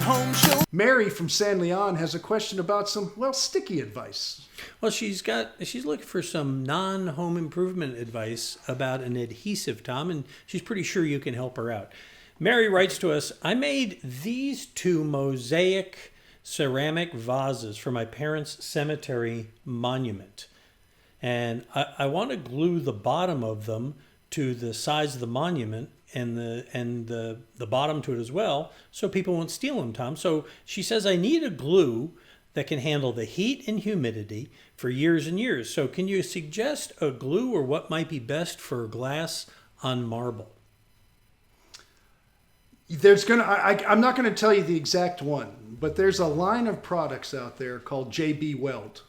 Home Show. Mary from San Leon has a question about some, sticky advice. Well, she's looking for some non-home improvement advice about an adhesive, Tom, and she's pretty sure you can help her out. Mary writes to us, I made these 2 mosaic ceramic vases for my parents' cemetery monument. And I want to glue the bottom of them to the sides of the monument and the bottom to it as well, so people won't steal them, Tom. So she says, I need a glue that can handle the heat and humidity for years and years. So can you suggest a glue or what might be best for glass on marble? I'm not going to tell you the exact one, but there's a line of products out there called JB Weld.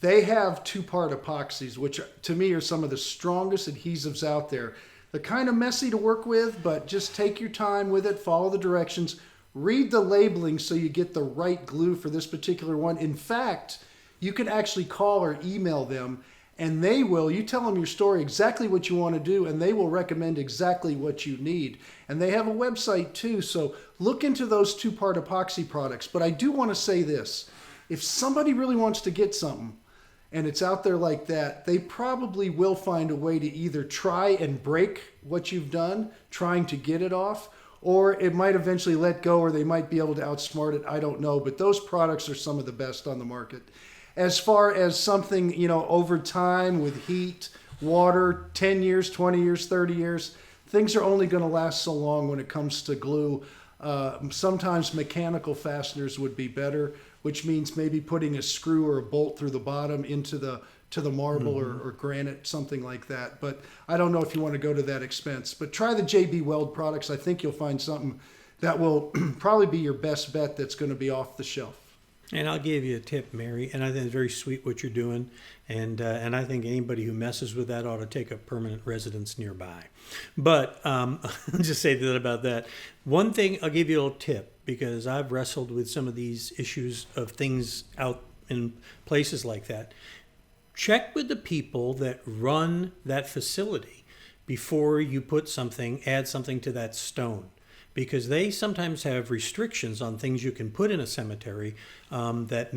They have 2-part epoxies, which to me are some of the strongest adhesives out there. They're kind of messy to work with, but just take your time with it, follow the directions, read the labeling so you get the right glue for this particular one. In fact, you can actually call or email them, and you tell them your story, exactly what you want to do, and they will recommend exactly what you need. And they have a website too, so look into those 2-part epoxy products. But I do want to say this, if somebody really wants to get something, and it's out there like that, they probably will find a way to either try and break what you've done, trying to get it off, or it might eventually let go, or they might be able to outsmart it. I don't know, but those products are some of the best on the market. As far as something, over time with heat, water, 10 years, 20 years, 30 years, things are only going to last so long when it comes to glue. Sometimes mechanical fasteners would be better, which means maybe putting a screw or a bolt through the bottom into the marble or granite, something like that. But I don't know if you want to go to that expense. But try the JB Weld products. I think you'll find something that will probably be your best bet that's going to be off the shelf. And I'll give you a tip, Mary, and I think it's very sweet what you're doing, and I think anybody who messes with that ought to take a permanent residence nearby. But I'll just say that about that. One thing, I'll give you a little tip, because I've wrestled with some of these issues of things out in places like that. Check with the people that run that facility before you add something to that stone. Because they sometimes have restrictions on things you can put in a cemetery that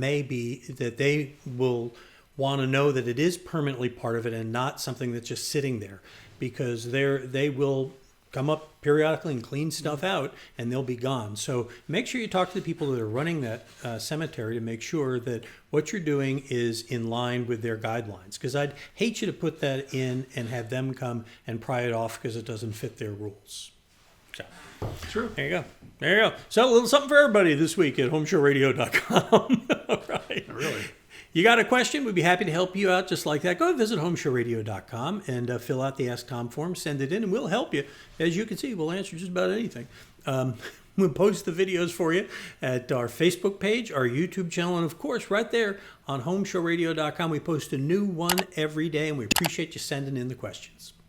they will want to know that it is permanently part of it and not something that's just sitting there. Because they will come up periodically and clean stuff out, and they'll be gone. So make sure you talk to the people that are running that cemetery to make sure that what you're doing is in line with their guidelines. Because I'd hate you to put that in and have them come and pry it off because it doesn't fit their rules. So. True. There you go. So a little something for everybody this week at HomeShowRadio.com. All right. Really? You got a question? We'd be happy to help you out just like that. Go visit HomeShowRadio.com and fill out the Ask Tom form. Send it in, and we'll help you. As you can see, we'll answer just about anything. We'll post the videos for you at our Facebook page, our YouTube channel, and, of course, right there on HomeShowRadio.com. We post a new one every day, and we appreciate you sending in the questions.